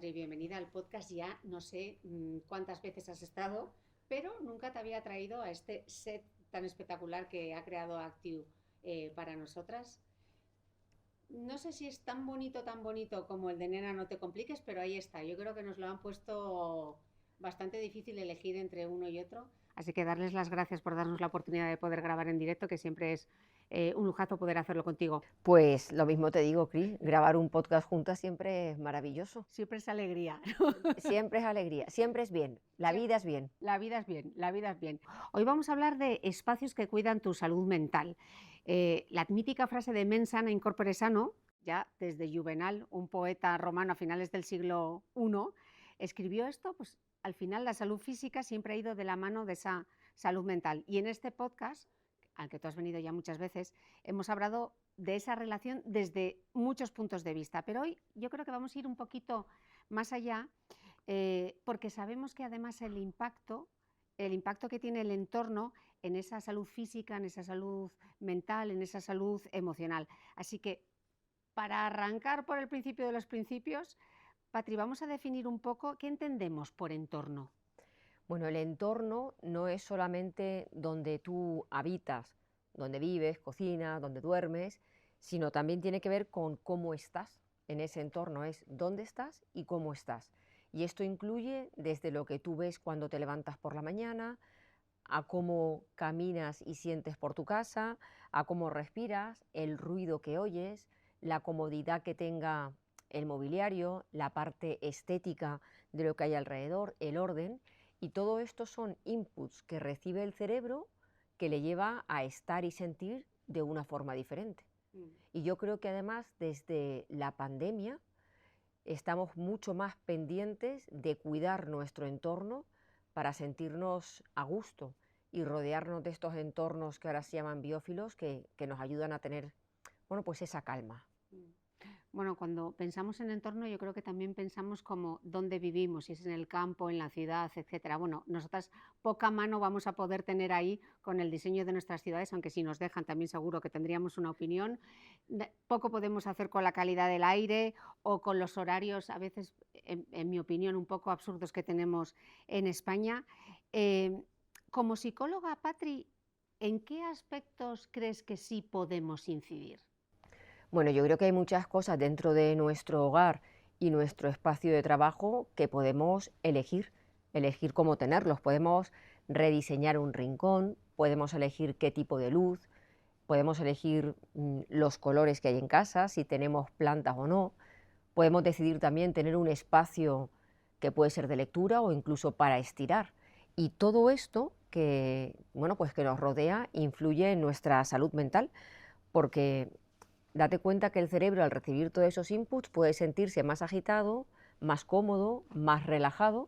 Patri, bienvenida al podcast. Ya no sé cuántas veces has estado, pero nunca te había traído a este set tan espectacular que ha creado Actiu para nosotras. No sé si es tan bonito como el de Nena, no te compliques, pero ahí está. Yo creo que nos lo han puesto bastante difícil elegir entre uno y otro. Así que darles las gracias por darnos la oportunidad de poder grabar en directo, que siempre es un lujazo poder hacerlo contigo. Pues lo mismo te digo, Cris, grabar un podcast juntas siempre es maravilloso. Siempre es alegría. Siempre es alegría, siempre es bien, la vida es bien. La vida es bien, la vida es bien. Hoy vamos a hablar de espacios que cuidan tu salud mental. La mítica frase de mens sana in corpore sano, ya desde Juvenal, un poeta romano a finales del siglo I, escribió esto, pues al final la salud física siempre ha ido de la mano de esa salud mental. Y en este podcast, al que tú has venido ya muchas veces, hemos hablado de esa relación desde muchos puntos de vista. Pero hoy yo creo que vamos a ir un poquito más allá, porque sabemos que además el impacto que tiene el entorno en esa salud física, en esa salud mental, en esa salud emocional. Así que para arrancar por el principio de los principios, Patri, vamos a definir un poco qué entendemos por entorno. Bueno, el entorno no es solamente donde tú habitas, donde vives, cocinas, donde duermes, sino también tiene que ver con cómo estás en ese entorno, es dónde estás y cómo estás. Y esto incluye desde lo que tú ves cuando te levantas por la mañana, a cómo caminas y sientes por tu casa, a cómo respiras, el ruido que oyes, la comodidad que tenga el mobiliario, la parte estética de lo que hay alrededor, el orden, y todo esto son inputs que recibe el cerebro que le lleva a estar y sentir de una forma diferente. Y yo creo que además desde la pandemia estamos mucho más pendientes de cuidar nuestro entorno para sentirnos a gusto y rodearnos de estos entornos que ahora se llaman biófilos que nos ayudan a tener, bueno, pues esa calma. Bueno, cuando pensamos en entorno, yo creo que también pensamos como dónde vivimos, si es en el campo, en la ciudad, etcétera. Bueno, nosotras poca mano vamos a poder tener ahí con el diseño de nuestras ciudades, aunque si nos dejan también seguro que tendríamos una opinión. Poco podemos hacer con la calidad del aire o con los horarios, a veces, en mi opinión, un poco absurdos que tenemos en España. Como psicóloga, Patri, ¿en qué aspectos crees que sí podemos incidir? Bueno, yo creo que hay muchas cosas dentro de nuestro hogar y nuestro espacio de trabajo que podemos elegir cómo tenerlos. Podemos rediseñar un rincón, podemos elegir qué tipo de luz, podemos elegir los colores que hay en casa, si tenemos plantas o no. Podemos decidir también tener un espacio que puede ser de lectura o incluso para estirar. Y todo esto que, bueno, pues que nos rodea influye en nuestra salud mental, porque date cuenta que el cerebro al recibir todos esos inputs puede sentirse más agitado, más cómodo, más relajado.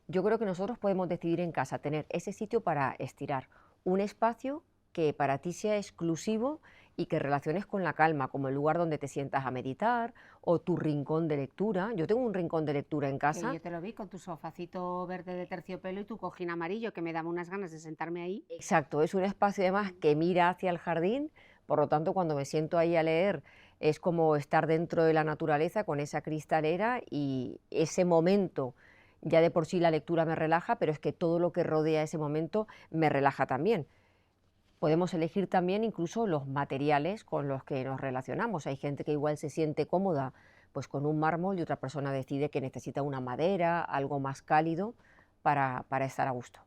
Yo creo que nosotros podemos decidir en casa tener ese sitio para estirar, un espacio que para ti sea exclusivo y que relaciones con la calma, como el lugar donde te sientas a meditar o tu rincón de lectura. Yo tengo un rincón de lectura en Que casa. yo te lo vi con tu sofacito verde de terciopelo y tu cojín amarillo, que me daba unas ganas de sentarme ahí. Exacto, es un espacio además que mira hacia el jardín, por lo tanto cuando me siento ahí a leer es como estar dentro de la naturaleza con esa cristalera y ese momento, ya de por sí la lectura me relaja, pero es que todo lo que rodea ese momento me relaja también. Podemos elegir también incluso los materiales con los que nos relacionamos. Hay gente que igual se siente cómoda pues con un mármol y otra persona decide que necesita una madera, algo más cálido para estar a gusto.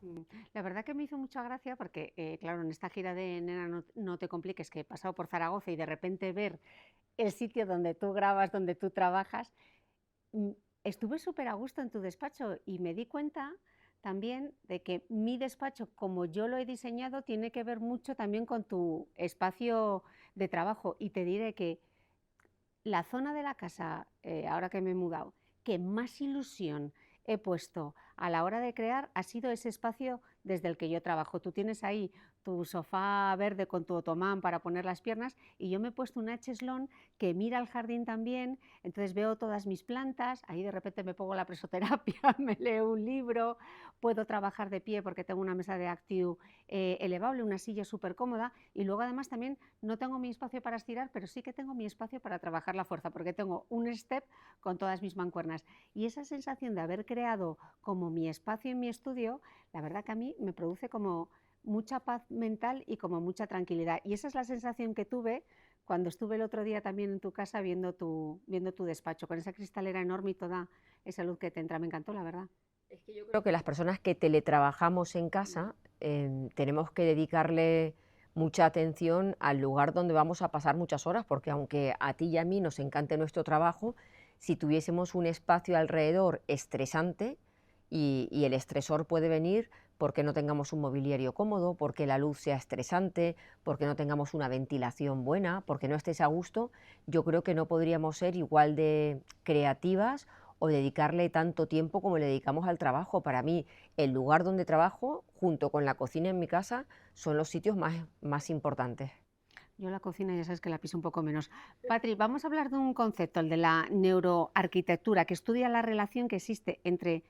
La verdad que me hizo mucha gracia porque, claro, en esta gira de Nena, no te compliques, que he pasado por Zaragoza y de repente ver el sitio donde tú grabas, donde tú trabajas, mm, estuve súper a gusto en tu despacho y me di cuenta también de que mi despacho, como yo lo he diseñado, tiene que ver mucho también con tu espacio de trabajo. Y te diré que la zona de la casa, ahora que me he mudado, que más ilusión he puesto a la hora de crear ha sido ese espacio desde el que yo trabajo. Tú tienes ahí tu sofá verde con tu otomán para poner las piernas, y yo me he puesto una cheslón que mira al jardín también, entonces veo todas mis plantas, ahí de repente me pongo la presoterapia, me leo un libro, puedo trabajar de pie porque tengo una mesa de Active elevable, una silla súper cómoda, y luego además también no tengo mi espacio para estirar, pero sí que tengo mi espacio para trabajar la fuerza, porque tengo un step con todas mis mancuernas. Y esa sensación de haber creado como mi espacio en mi estudio, la verdad que a mí me produce como mucha paz mental y como mucha tranquilidad. Y esa es la sensación que tuve cuando estuve el otro día también en tu casa viendo tu despacho, con esa cristalera enorme y toda esa luz que te entra. Me encantó, la verdad. Es que yo creo que las personas que teletrabajamos en casa tenemos que dedicarle mucha atención al lugar donde vamos a pasar muchas horas, porque aunque a ti y a mí nos encante nuestro trabajo, si tuviésemos un espacio alrededor estresante, y el estresor puede venir porque no tengamos un mobiliario cómodo, porque la luz sea estresante, porque no tengamos una ventilación buena, porque no estés a gusto, yo creo que no podríamos ser igual de creativas o dedicarle tanto tiempo como le dedicamos al trabajo. Para mí, el lugar donde trabajo, junto con la cocina en mi casa, son los sitios más importantes. Yo la cocina ya sabes que la piso un poco menos. Patri, vamos a hablar de un concepto, el de la neuroarquitectura, que estudia la relación que existe entre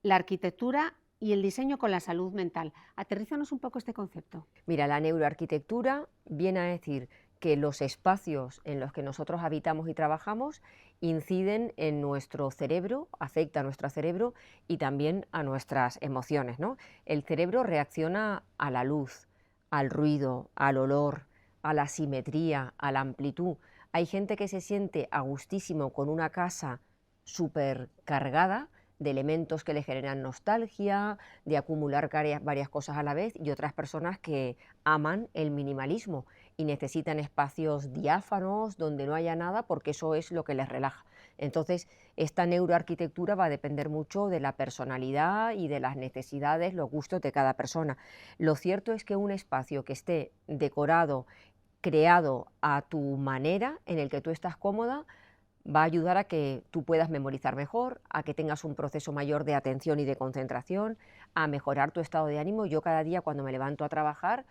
la arquitectura y el diseño con la salud mental. Aterrízanos un poco este concepto. Mira, la neuroarquitectura viene a decir que los espacios en los que nosotros habitamos y trabajamos inciden en nuestro cerebro, afecta a nuestro cerebro y también a nuestras emociones, ¿no? El cerebro reacciona a la luz, al ruido, al olor, a la simetría, a la amplitud. Hay gente que se siente a gustísimo con una casa súper cargada de elementos que le generan nostalgia, de acumular varias cosas a la vez, y otras personas que aman el minimalismo y necesitan espacios diáfanos donde no haya nada porque eso es lo que les relaja. Entonces, esta neuroarquitectura va a depender mucho de la personalidad y de las necesidades, los gustos de cada persona. Lo cierto es que un espacio que esté decorado, creado a tu manera, en el que tú estás cómoda, va a ayudar a que tú puedas memorizar mejor, a que tengas un proceso mayor de atención y de concentración, a mejorar tu estado de ánimo. Yo cada día cuando me levanto a trabajar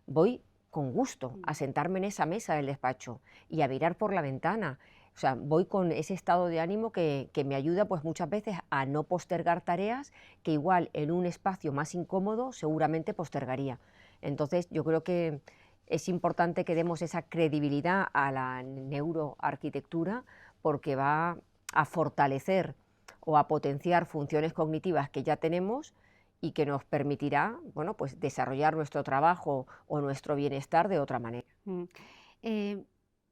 voy con gusto a sentarme en esa mesa del despacho y a mirar por la ventana. O sea, voy con ese estado de ánimo que me ayuda pues muchas veces a no postergar tareas que igual en un espacio más incómodo seguramente postergaría. Entonces yo creo que es importante que demos esa credibilidad a la neuroarquitectura porque va a fortalecer o a potenciar funciones cognitivas que ya tenemos y que nos permitirá, bueno, pues desarrollar nuestro trabajo o nuestro bienestar de otra manera. Mm. Eh,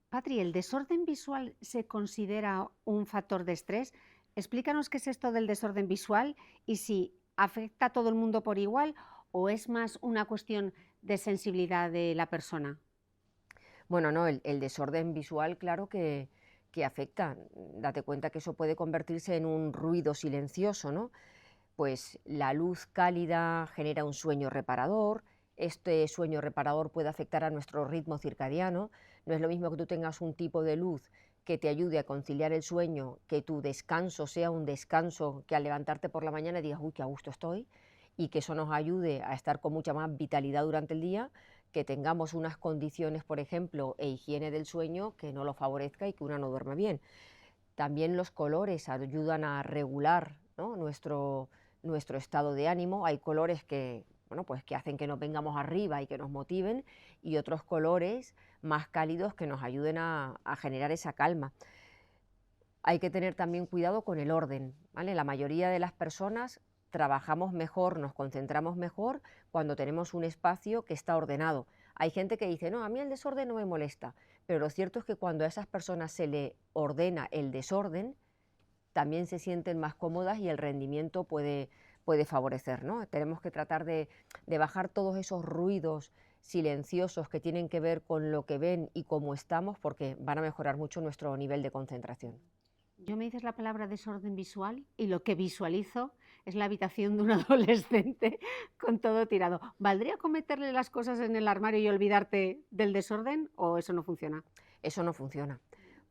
Patri, ¿el desorden visual se considera un factor de estrés? Explícanos qué es esto del desorden visual y si afecta a todo el mundo por igual o es más una cuestión de sensibilidad de la persona. Bueno, no, el desorden visual, claro que afecta. Date cuenta que eso puede convertirse en un ruido silencioso, ¿no? Pues la luz cálida genera un sueño reparador, este sueño reparador puede afectar a nuestro ritmo circadiano, no es lo mismo que tú tengas un tipo de luz que te ayude a conciliar el sueño, que tu descanso sea un descanso que al levantarte por la mañana digas, uy, qué a gusto estoy, y que eso nos ayude a estar con mucha más vitalidad durante el día, que tengamos unas condiciones, por ejemplo, e higiene del sueño que no lo favorezca y que una no duerme bien. También los colores ayudan a regular, ¿no?, nuestro estado de ánimo. Hay colores que, bueno, pues que hacen que nos vengamos arriba y que nos motiven, y otros colores más cálidos que nos ayuden a generar esa calma. Hay que tener también cuidado con el orden, ¿vale? La mayoría de las personas trabajamos mejor, nos concentramos mejor cuando tenemos un espacio que está ordenado. Hay gente que dice, no, a mí el desorden no me molesta, pero lo cierto es que cuando a esas personas se le ordena el desorden, también se sienten más cómodas y el rendimiento puede favorecer, ¿no? Tenemos que tratar de bajar todos esos ruidos silenciosos que tienen que ver con lo que ven y cómo estamos, porque van a mejorar mucho nuestro nivel de concentración. Yo me dices la palabra desorden visual y lo que visualizo es la habitación de un adolescente con todo tirado. ¿Valdría con meterle las cosas en el armario y olvidarte del desorden o eso no funciona? Eso no funciona,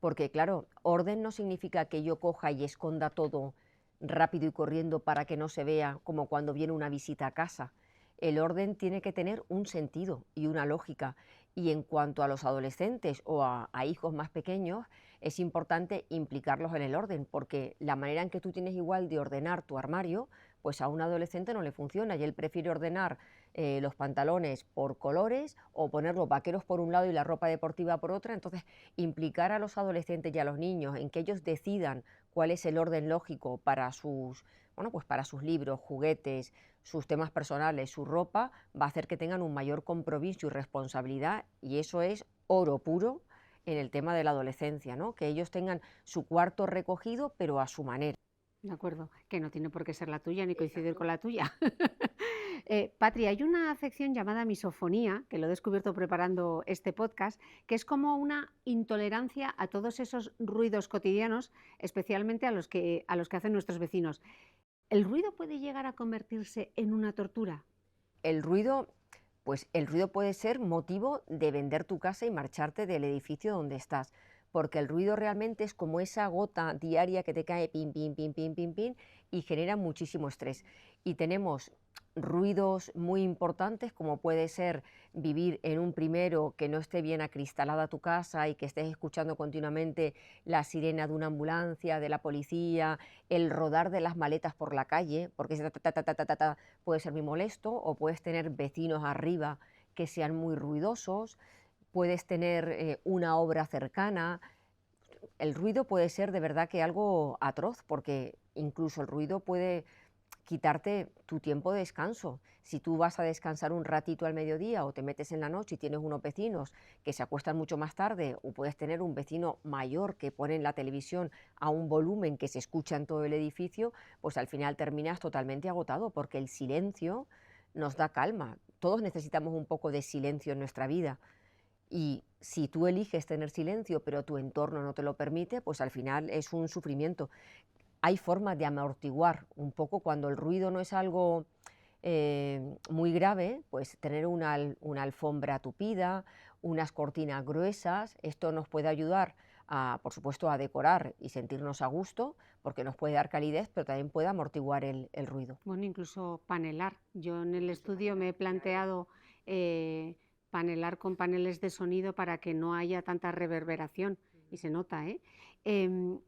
porque claro, orden no significa que yo coja y esconda todo rápido y corriendo para que no se vea como cuando viene una visita a casa. el orden tiene que tener un sentido y una lógica. Y en cuanto a los adolescentes o a hijos más pequeños, es importante implicarlos en el orden, porque la manera en que tú tienes igual de ordenar tu armario, pues a un adolescente no le funciona y él prefiere ordenar los pantalones por colores o poner los vaqueros por un lado y la ropa deportiva por otra. Entonces, implicar a los adolescentes y a los niños en que ellos decidan cuál es el orden lógico para sus, bueno, pues para sus libros, juguetes, sus temas personales, su ropa, va a hacer que tengan un mayor compromiso y responsabilidad, y eso es oro puro en el tema de la adolescencia, ¿no? Que ellos tengan su cuarto recogido, pero a su manera. De acuerdo, que no tiene por qué ser la tuya ni coincidir Exacto. con la tuya. Patri, hay una afección llamada misofonía, que lo he descubierto preparando este podcast, que es como una intolerancia a todos esos ruidos cotidianos, especialmente a los que hacen nuestros vecinos. ¿El ruido puede llegar a convertirse en una tortura? El ruido, pues el ruido puede ser motivo de vender tu casa y marcharte del edificio donde estás, porque el ruido realmente es como esa gota diaria que te cae pin, pin, pin, pin, pin, pin, y genera muchísimo estrés. Y tenemos ruidos muy importantes, como puede ser vivir en un primero que no esté bien acristalada tu casa y que estés escuchando continuamente la sirena de una ambulancia, de la policía, el rodar de las maletas por la calle, porque ese ta, ta, ta, ta, ta, ta, ta, puede ser muy molesto, o puedes tener vecinos arriba que sean muy ruidosos, puedes tener una obra cercana. El ruido puede ser de verdad que algo atroz, porque incluso el ruido puede quitarte tu tiempo de descanso. Si tú vas a descansar un ratito al mediodía o te metes en la noche y tienes unos vecinos que se acuestan mucho más tarde, o puedes tener un vecino mayor que pone la televisión a un volumen que se escucha en todo el edificio, pues al final terminas totalmente agotado, porque el silencio nos da calma. Todos necesitamos un poco de silencio en nuestra vida. Y si tú eliges tener silencio, pero tu entorno no te lo permite, pues al final es un sufrimiento. Hay formas de amortiguar un poco cuando el ruido no es algo muy grave, pues tener una alfombra tupida, unas cortinas gruesas. Esto nos puede ayudar, por supuesto, a decorar y sentirnos a gusto, porque nos puede dar calidez, pero también puede amortiguar el ruido. Bueno, incluso panelar. Yo en el estudio me he planteado panelar con paneles de sonido para que no haya tanta reverberación y se nota, ¿eh? Em,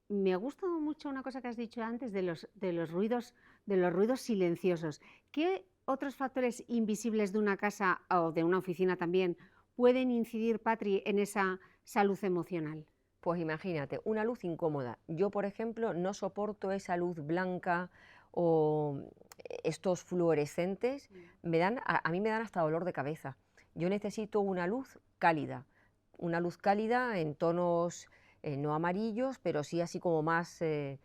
Me ha gustado mucho una cosa que has dicho antes de los ruidos silenciosos. ¿Qué otros factores invisibles de una casa o de una oficina también pueden incidir, Patri, en esa salud emocional? Pues imagínate, una luz incómoda. Yo, por ejemplo, no soporto esa luz blanca o estos fluorescentes. A mí me dan hasta dolor de cabeza. Yo necesito una luz cálida en tonos no amarillos, pero sí así como más, De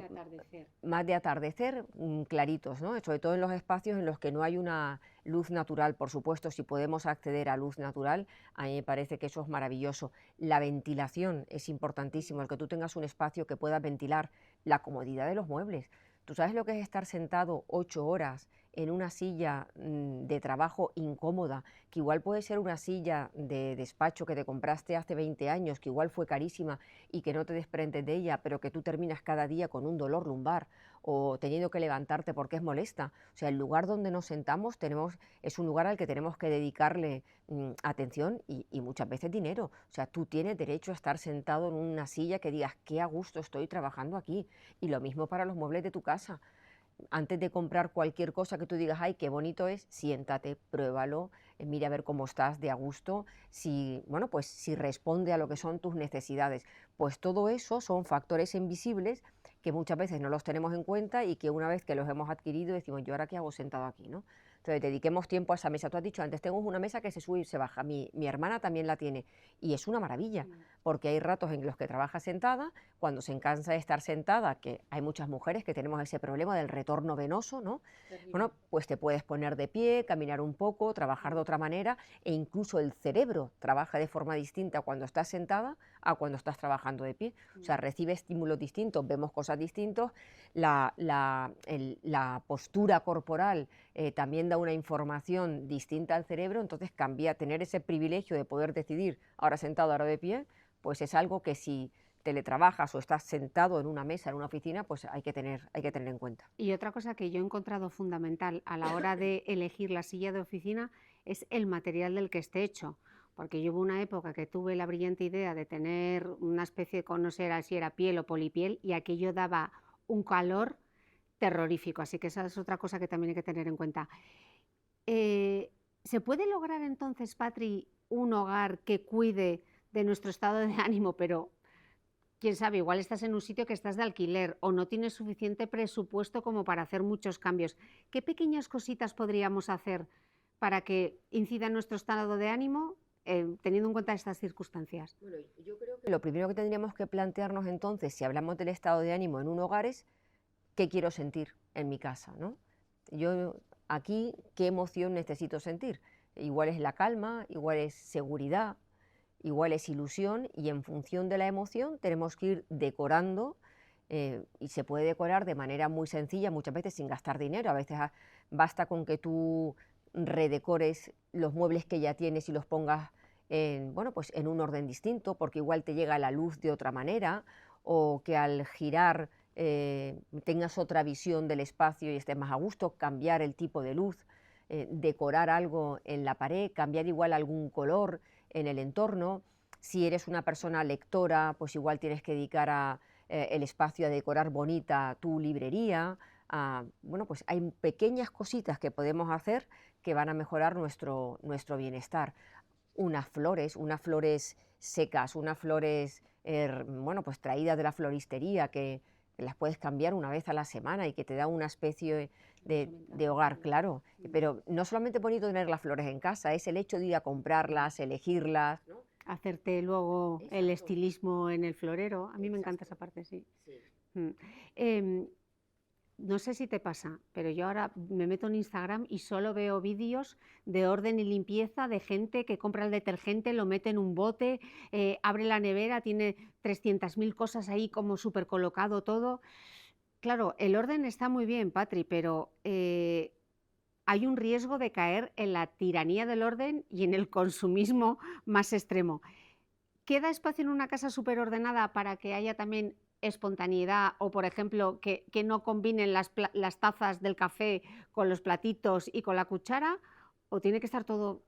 atardecer. más de atardecer, claritos, ¿no? Sobre todo en los espacios en los que no hay una luz natural. Por supuesto, si podemos acceder a luz natural, a mí me parece que eso es maravilloso. La ventilación es importantísimo, el que tú tengas un espacio que pueda ventilar, la comodidad de los muebles. ¿Tú sabes lo que es estar sentado 8 horas en una silla de trabajo incómoda, que igual puede ser una silla de despacho que te compraste hace 20 años, que igual fue carísima y que no te desprendes de ella, pero que tú terminas cada día con un dolor lumbar o teniendo que levantarte porque es molesta? O sea, el lugar donde nos sentamos es un lugar al que tenemos que dedicarle atención y muchas veces dinero. O sea, tú tienes derecho a estar sentado en una silla que digas, qué a gusto estoy trabajando aquí. Y lo mismo para los muebles de tu casa. Antes de comprar cualquier cosa que tú digas, ay, qué bonito es, siéntate, pruébalo, mira a ver cómo estás de a gusto, si, bueno, pues si responde a lo que son tus necesidades. Pues todo eso son factores invisibles que muchas veces no los tenemos en cuenta y que una vez que los hemos adquirido decimos, ¿yo ahora qué hago sentado aquí, no? Entonces, dediquemos tiempo a esa mesa. Tú has dicho antes, tengo una mesa que se sube y se baja. Mi hermana también la tiene y es una maravilla, porque hay ratos en los que trabaja sentada, cuando se cansa de estar sentada, que hay muchas mujeres que tenemos ese problema del retorno venoso, ¿no? Bueno, pues te puedes poner de pie, caminar un poco, trabajar de otra manera, e incluso el cerebro trabaja de forma distinta cuando estás sentada a cuando estás trabajando de pie. O sea, recibe estímulos distintos, vemos cosas distintas, la postura corporal también da una información distinta al cerebro, entonces cambia, tener ese privilegio de poder decidir ahora sentado, ahora de pie, pues es algo que si teletrabajas o estás sentado en una mesa, en una oficina, pues hay que tener en cuenta. Y otra cosa que yo he encontrado fundamental a la hora de elegir la silla de oficina es el material del que esté hecho. Porque yo hubo una época que tuve la brillante idea de tener una especie de, no sé si era piel o polipiel, y aquello daba un calor terrorífico. Así que esa es otra cosa que también hay que tener en cuenta. ¿Se puede lograr entonces, Patri, un hogar que cuide de nuestro estado de ánimo, pero quién sabe, igual estás en un sitio que estás de alquiler o no tienes suficiente presupuesto como para hacer muchos cambios? ¿Qué pequeñas cositas podríamos hacer para que incida en nuestro estado de ánimo, teniendo en cuenta estas circunstancias? Bueno, yo creo que lo primero que tendríamos que plantearnos entonces, si hablamos del estado de ánimo en un hogar, es qué quiero sentir en mi casa, ¿no? Yo aquí, ¿qué emoción necesito sentir? Igual es la calma, igual es seguridad, igual es ilusión, y en función de la emoción tenemos que ir decorando, y se puede decorar de manera muy sencilla, muchas veces sin gastar dinero. A veces basta con que tú redecores los muebles que ya tienes y los pongas bueno, pues en un orden distinto, porque igual te llega la luz de otra manera, o que al girar tengas otra visión del espacio y estés más a gusto, cambiar el tipo de luz, decorar algo en la pared, cambiar igual algún color en el entorno. Si eres una persona lectora, pues igual tienes que dedicar el espacio a decorar bonita tu librería. Bueno, pues hay pequeñas cositas que podemos hacer que van a mejorar nuestro bienestar. Unas flores secas, unas flores bueno, pues traídas de la floristería, que las puedes cambiar una vez a la semana y que te da una especie de hogar, claro. Pero no solamente es bonito tener las flores en casa, es el hecho de ir a comprarlas, elegirlas, ¿no? Hacerte luego el Exacto. estilismo en el florero. A mí me encanta esa Exacto. parte, sí. Sí. Mm. Em, No sé si te pasa, pero yo ahora me meto en Instagram y solo veo vídeos de orden y limpieza de gente que compra el detergente, lo mete en un bote, abre la nevera, tiene 300.000 cosas ahí como súper colocado todo. Claro, el orden está muy bien, Patri, pero hay un riesgo de caer en la tiranía del orden y en el consumismo más extremo. ¿Queda espacio en una casa súper ordenada para que haya también espontaneidad o, por ejemplo, que no combinen las tazas del café con los platitos y con la cuchara? ¿O tiene que estar todo?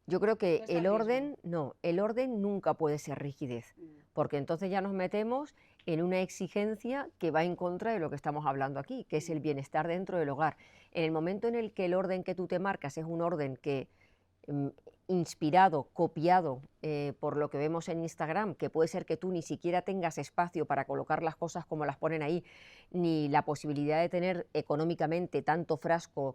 Yo creo que ¿Dónde está el riesgo? el orden nunca puede ser rigidez, porque entonces ya nos metemos en una exigencia que va en contra de lo que estamos hablando aquí, que es el bienestar dentro del hogar. En el momento en el que el orden que tú te marcas es un orden que mm, inspirado, copiado por lo que vemos en Instagram, que puede ser que tú ni siquiera tengas espacio para colocar las cosas como las ponen ahí, ni la posibilidad de tener económicamente tanto frasco,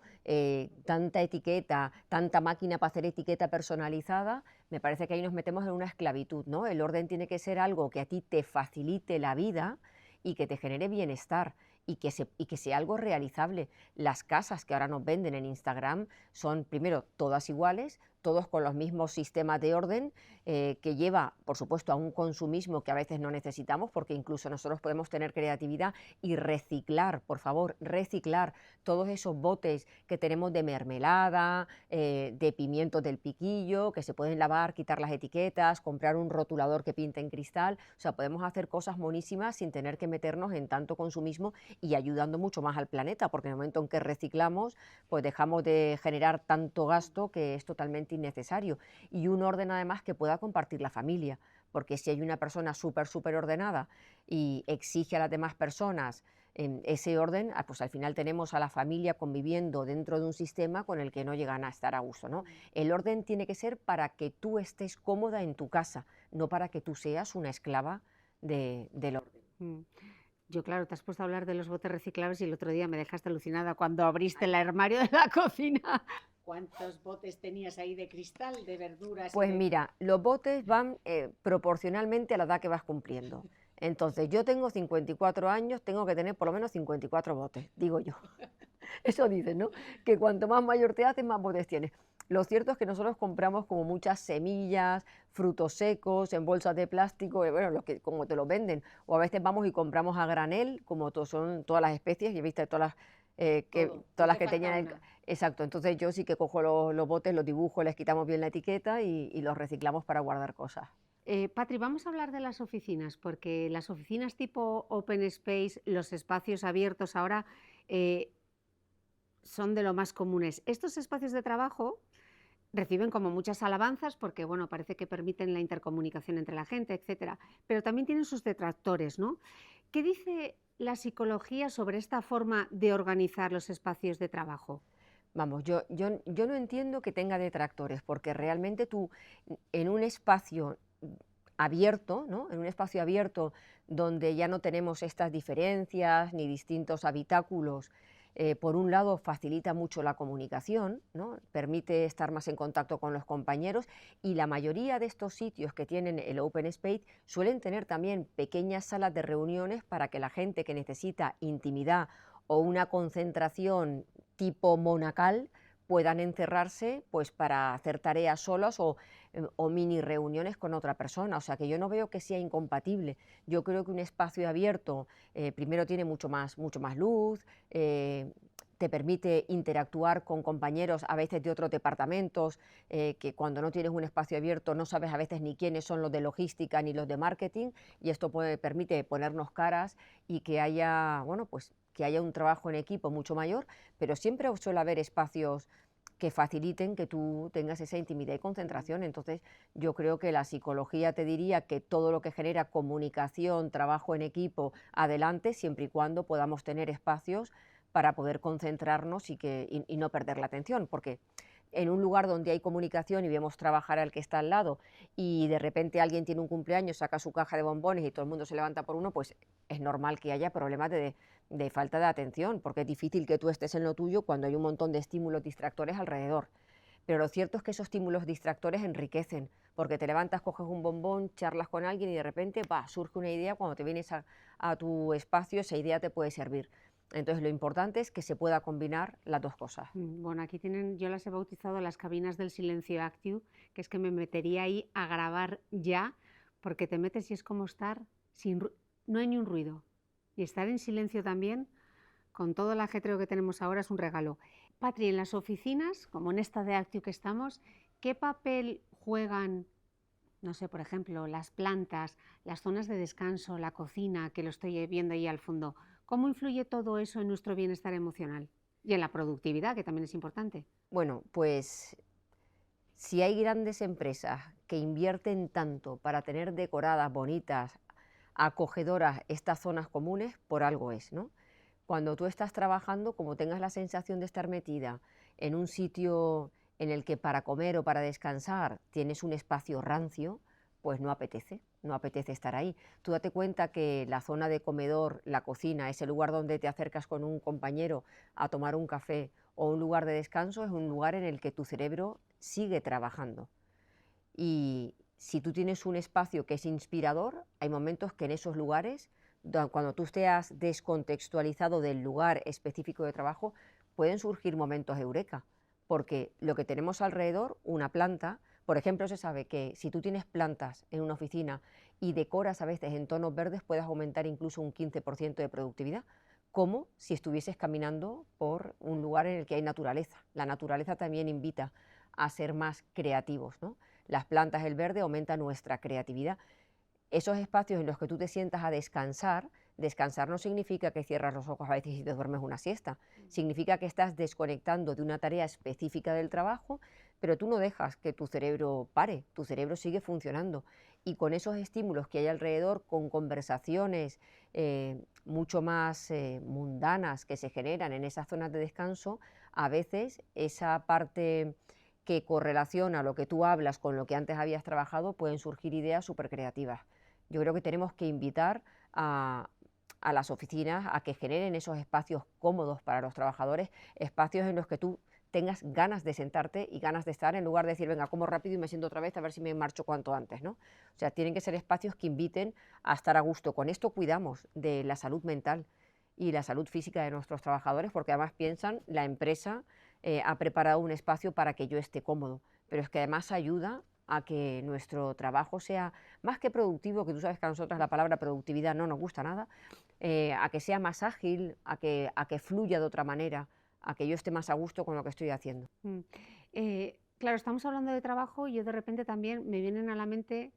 tanta etiqueta, tanta máquina para hacer etiqueta personalizada, me parece que ahí nos metemos en una esclavitud, ¿no? El orden tiene que ser algo que a ti te facilite la vida y que te genere bienestar. Y que sea algo realizable. Las casas que ahora nos venden en Instagram son, primero, todas iguales, todos con los mismos sistemas de orden, que lleva, por supuesto, a un consumismo que a veces no necesitamos, porque incluso nosotros podemos tener creatividad y reciclar, por favor, reciclar todos esos botes que tenemos de mermelada, de pimientos del piquillo, que se pueden lavar, quitar las etiquetas, comprar un rotulador que pinte en cristal. O sea, podemos hacer cosas monísimas sin tener que meternos en tanto consumismo y ayudando mucho más al planeta, porque en el momento en que reciclamos, pues dejamos de generar tanto gasto que es totalmente innecesario. Y un orden además que pueda compartir la familia, porque si hay una persona súper ordenada y exige a las demás personas ese orden, pues al final tenemos a la familia conviviendo dentro de un sistema con el que no llegan a estar a gusto, ¿no? El orden tiene que ser para que tú estés cómoda en tu casa, no para que tú seas una esclava del orden. Mm. Yo, claro, te has puesto a hablar de los botes reciclables y el otro día me dejaste alucinada cuando abriste el armario de la cocina. ¿Cuántos botes tenías ahí de cristal, de verduras y Pues de...? mira, los botes van proporcionalmente a la edad que vas cumpliendo. Entonces, yo tengo 54 años, tengo que tener por lo menos 54 botes, digo yo. Eso dicen, ¿no? Que cuanto más mayor te haces, más botes tienes. Lo cierto es que nosotros compramos como muchas semillas, frutos secos en bolsas de plástico, bueno, los que como te los venden, o a veces vamos y compramos a granel, como son todas las especies, y viste todas las Todo, todas no las te que falta tenían una. exacto. Entonces yo sí que cojo los botes, los dibujo, les quitamos bien la etiqueta y los reciclamos para guardar cosas. Patri, vamos a hablar de las oficinas, porque las oficinas tipo Open Space, los espacios abiertos ahora eh, son de lo más comunes. Estos espacios de trabajo reciben como muchas alabanzas porque, bueno, parece que permiten la intercomunicación entre la gente, etcétera, pero también tienen sus detractores, ¿no? ¿Qué dice la psicología sobre esta forma de organizar los espacios de trabajo? Vamos, yo no entiendo que tenga detractores, porque realmente tú en un espacio abierto, ¿no? En un espacio abierto donde ya no tenemos estas diferencias ni distintos habitáculos, por un lado facilita mucho la comunicación, ¿no? Permite estar más en contacto con los compañeros, y la mayoría de estos sitios que tienen el Open Space suelen tener también pequeñas salas de reuniones para que la gente que necesita intimidad o una concentración tipo monacal puedan encerrarse, pues, para hacer tareas solas o mini reuniones con otra persona. O sea que yo no veo que sea incompatible. Yo creo que un espacio abierto, primero tiene mucho más luz, te permite interactuar con compañeros a veces de otros departamentos, que cuando no tienes un espacio abierto no sabes a veces ni quiénes son los de logística ni los de marketing, y esto permite ponernos caras y que haya, bueno, pues que haya un trabajo en equipo mucho mayor, pero siempre suele haber espacios que faciliten que tú tengas esa intimidad y concentración. Entonces, yo creo que la psicología te diría que todo lo que genera comunicación, trabajo en equipo, adelante, siempre y cuando podamos tener espacios para poder concentrarnos y no perder la atención, porque en un lugar donde hay comunicación y vemos trabajar al que está al lado, y de repente alguien tiene un cumpleaños, saca su caja de bombones y todo el mundo se levanta por uno, pues es normal que haya problemas de falta de atención, porque es difícil que tú estés en lo tuyo cuando hay un montón de estímulos distractores alrededor. Pero lo cierto es que esos estímulos distractores enriquecen, porque te levantas, coges un bombón, charlas con alguien y de repente surge una idea. Cuando te vienes a tu espacio, esa idea te puede servir. Entonces, lo importante es que se pueda combinar las dos cosas. Bueno, aquí tienen, yo las he bautizado las cabinas del silencio active, que es que me metería ahí a grabar ya, porque te metes y es como estar no hay ni un ruido. Y estar en silencio también, con todo el ajetreo que tenemos ahora, es un regalo. Patri, en las oficinas, como en esta de Active que estamos, ¿qué papel juegan, no sé, por ejemplo, las plantas, las zonas de descanso, la cocina, que lo estoy viendo ahí al fondo? ¿Cómo influye todo eso en nuestro bienestar emocional? Y en la productividad, que también es importante. Bueno, pues si hay grandes empresas que invierten tanto para tener decoradas, bonitas, acogedoras estas zonas comunes, por algo es, ¿no? Cuando tú estás trabajando, como tengas la sensación de estar metida en un sitio en el que para comer o para descansar tienes un espacio rancio, pues no apetece estar ahí. Tú date cuenta que la zona de comedor, la cocina, ese lugar donde te acercas con un compañero a tomar un café o un lugar de descanso, es un lugar en el que tu cerebro sigue trabajando. Y si tú tienes un espacio que es inspirador, hay momentos que en esos lugares, cuando tú estés descontextualizado del lugar específico de trabajo, pueden surgir momentos eureka, porque lo que tenemos alrededor, una planta, por ejemplo, se sabe que si tú tienes plantas en una oficina y decoras a veces en tonos verdes, puedes aumentar incluso un 15% de productividad, como si estuvieses caminando por un lugar en el que hay naturaleza. La naturaleza también invita a ser más creativos, ¿no? Las plantas, el verde, aumenta nuestra creatividad. Esos espacios en los que tú te sientas a descansar, descansar no significa que cierras los ojos a veces y te duermes una siesta, significa que estás desconectando de una tarea específica del trabajo, pero tú no dejas que tu cerebro pare, tu cerebro sigue funcionando, y con esos estímulos que hay alrededor, con conversaciones mucho más mundanas que se generan en esas zonas de descanso, a veces esa parte que correlaciona lo que tú hablas con lo que antes habías trabajado, pueden surgir ideas súper creativas. Yo creo que tenemos que invitar a las oficinas a que generen esos espacios cómodos para los trabajadores, espacios en los que tú tengas ganas de sentarte y ganas de estar, en lugar de decir, venga, como rápido y me siento otra vez a ver si me marcho cuanto antes, ¿no? O sea, tienen que ser espacios que inviten a estar a gusto. Con esto cuidamos de la salud mental y la salud física de nuestros trabajadores, porque además piensan, la empresa ha preparado un espacio para que yo esté cómodo, pero es que además ayuda a que nuestro trabajo sea más que productivo, que tú sabes que a nosotros la palabra productividad no nos gusta nada, a que sea más ágil, a que fluya de otra manera, a que yo esté más a gusto con lo que estoy haciendo. Claro, estamos hablando de trabajo y yo de repente también me vienen a la mente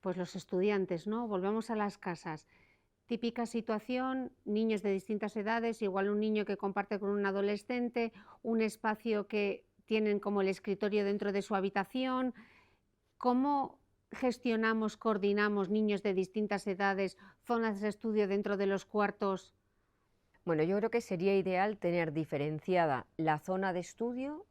Pues los estudiantes, ¿no? Volvemos a las casas. Típica situación, niños de distintas edades, igual un niño que comparte con un adolescente, un espacio que tienen como el escritorio dentro de su habitación. ¿Cómo gestionamos, coordinamos niños de distintas edades, zonas de estudio dentro de los cuartos? Bueno, yo creo que sería ideal tener diferenciada la zona de estudio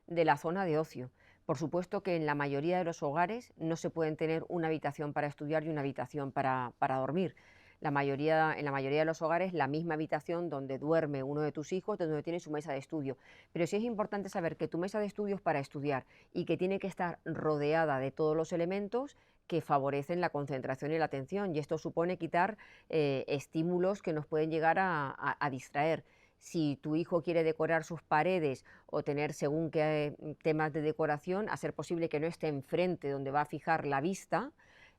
de la zona de ocio. Por supuesto que en la mayoría de los hogares no se pueden tener una habitación para estudiar y una habitación para dormir. En la mayoría de los hogares, la misma habitación donde duerme uno de tus hijos, donde tiene su mesa de estudio. Pero sí es importante saber que tu mesa de estudio es para estudiar y que tiene que estar rodeada de todos los elementos que favorecen la concentración y la atención. Y esto supone quitar estímulos que nos pueden llegar a distraer. Si tu hijo quiere decorar sus paredes o tener según qué temas de decoración, a ser posible que no esté enfrente donde va a fijar la vista,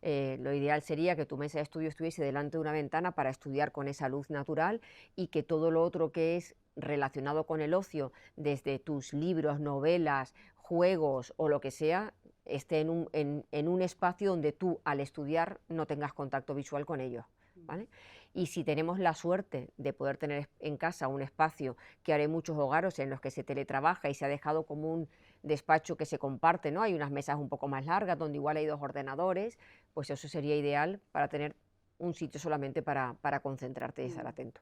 lo ideal sería que tu mesa de estudio estuviese delante de una ventana para estudiar con esa luz natural y que todo lo otro que es relacionado con el ocio, desde tus libros, novelas, juegos o lo que sea, esté en un espacio donde tú al estudiar no tengas contacto visual con ellos, ¿vale? Y si tenemos la suerte de poder tener en casa un espacio, que ahora hay muchos hogares en los que se teletrabaja y se ha dejado como un despacho que se comparte, ¿no? Hay unas mesas un poco más largas donde igual hay dos ordenadores, pues eso sería ideal para tener un sitio solamente para concentrarte y estar Mm. atento.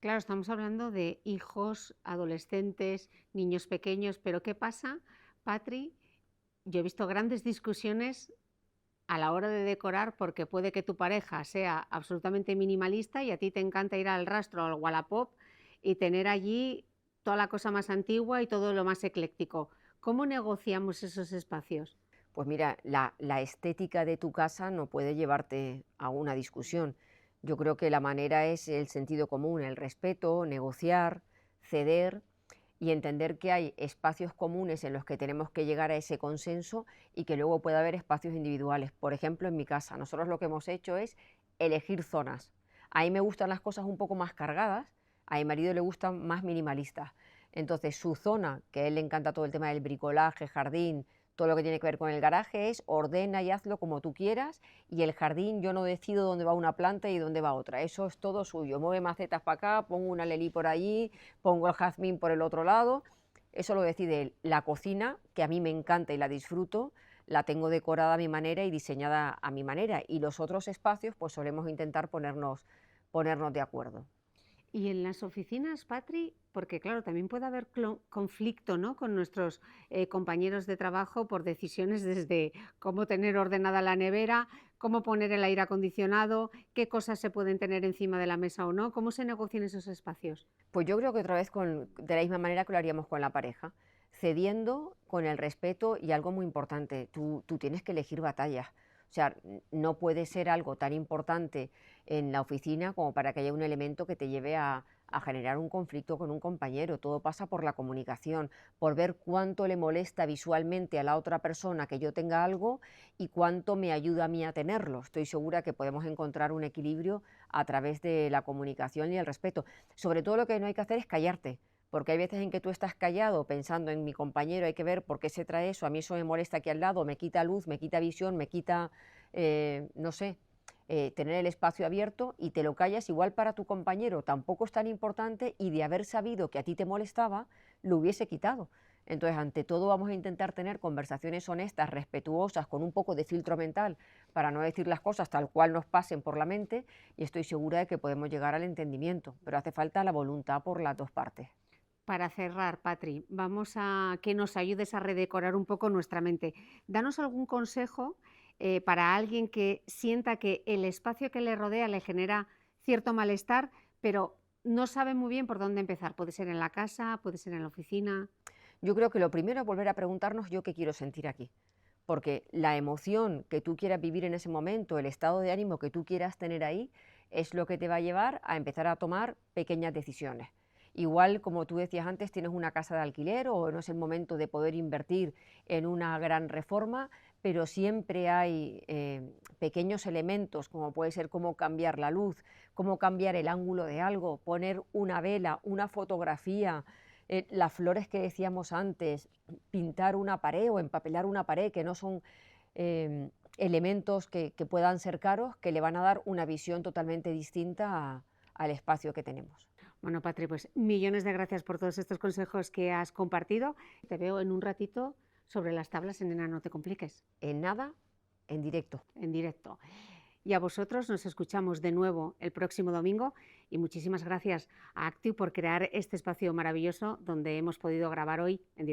Claro, estamos hablando de hijos, adolescentes, niños pequeños, pero ¿qué pasa, Patri? Yo he visto grandes discusiones a la hora de decorar porque puede que tu pareja sea absolutamente minimalista y a ti te encanta ir al Rastro o al Wallapop y tener allí toda la cosa más antigua y todo lo más ecléctico. ¿Cómo negociamos esos espacios? Pues mira, la estética de tu casa no puede llevarte a una discusión. Yo creo que la manera es el sentido común, el respeto, negociar, ceder y entender que hay espacios comunes en los que tenemos que llegar a ese consenso y que luego puede haber espacios individuales. Por ejemplo, en mi casa, nosotros lo que hemos hecho es elegir zonas. A mí me gustan las cosas un poco más cargadas, a mi marido le gustan más minimalistas. Entonces, su zona, que a él le encanta todo el tema del bricolaje, jardín, todo lo que tiene que ver con el garaje, es ordena y hazlo como tú quieras, y el jardín yo no decido dónde va una planta y dónde va otra, eso es todo suyo. Mueve macetas para acá, pongo una lelí por allí, pongo el jazmín por el otro lado, eso lo decide él. La cocina, que a mí me encanta y la disfruto, la tengo decorada a mi manera y diseñada a mi manera, y los otros espacios pues solemos intentar ponernos de acuerdo. Y en las oficinas, Patri, porque claro, también puede haber conflicto, ¿no? Con nuestros compañeros de trabajo por decisiones desde cómo tener ordenada la nevera, cómo poner el aire acondicionado, qué cosas se pueden tener encima de la mesa o no, cómo se negocian esos espacios. Pues yo creo que otra vez de la misma manera que lo haríamos con la pareja, cediendo con el respeto y algo muy importante, tú tienes que elegir batallas. O sea, no puede ser algo tan importante en la oficina como para que haya un elemento que te lleve a generar un conflicto con un compañero. Todo pasa por la comunicación, por ver cuánto le molesta visualmente a la otra persona que yo tenga algo y cuánto me ayuda a mí a tenerlo. Estoy segura que podemos encontrar un equilibrio a través de la comunicación y el respeto. Sobre todo lo que no hay que hacer es callarte, porque hay veces en que tú estás callado pensando en mi compañero, hay que ver por qué se trae eso, a mí eso me molesta aquí al lado, me quita luz, me quita visión, me quita, no sé, tener el espacio abierto y te lo callas, igual para tu compañero tampoco es tan importante y de haber sabido que a ti te molestaba, lo hubiese quitado. Entonces, ante todo, vamos a intentar tener conversaciones honestas, respetuosas, con un poco de filtro mental, para no decir las cosas tal cual nos pasen por la mente, y estoy segura de que podemos llegar al entendimiento, pero hace falta la voluntad por las dos partes. Para cerrar, Patri, vamos a que nos ayudes a redecorar un poco nuestra mente. Danos algún consejo para alguien que sienta que el espacio que le rodea le genera cierto malestar, pero no sabe muy bien por dónde empezar. Puede ser en la casa, puede ser en la oficina. Yo creo que lo primero es volver a preguntarnos yo qué quiero sentir aquí, porque la emoción que tú quieras vivir en ese momento, el estado de ánimo que tú quieras tener ahí, es lo que te va a llevar a empezar a tomar pequeñas decisiones. Igual, como tú decías antes, tienes una casa de alquiler o no es el momento de poder invertir en una gran reforma, pero siempre hay pequeños elementos, como puede ser cómo cambiar la luz, cómo cambiar el ángulo de algo, poner una vela, una fotografía, las flores que decíamos antes, pintar una pared o empapelar una pared, que no son elementos que puedan ser caros, que le van a dar una visión totalmente distinta al espacio que tenemos. Bueno, Patri, pues millones de gracias por todos estos consejos que has compartido. Te veo en un ratito sobre las tablas en Nena, no te compliques. En nada, en directo. En directo. Y a vosotros nos escuchamos de nuevo el próximo domingo y muchísimas gracias a Actiu por crear este espacio maravilloso donde hemos podido grabar hoy en directo.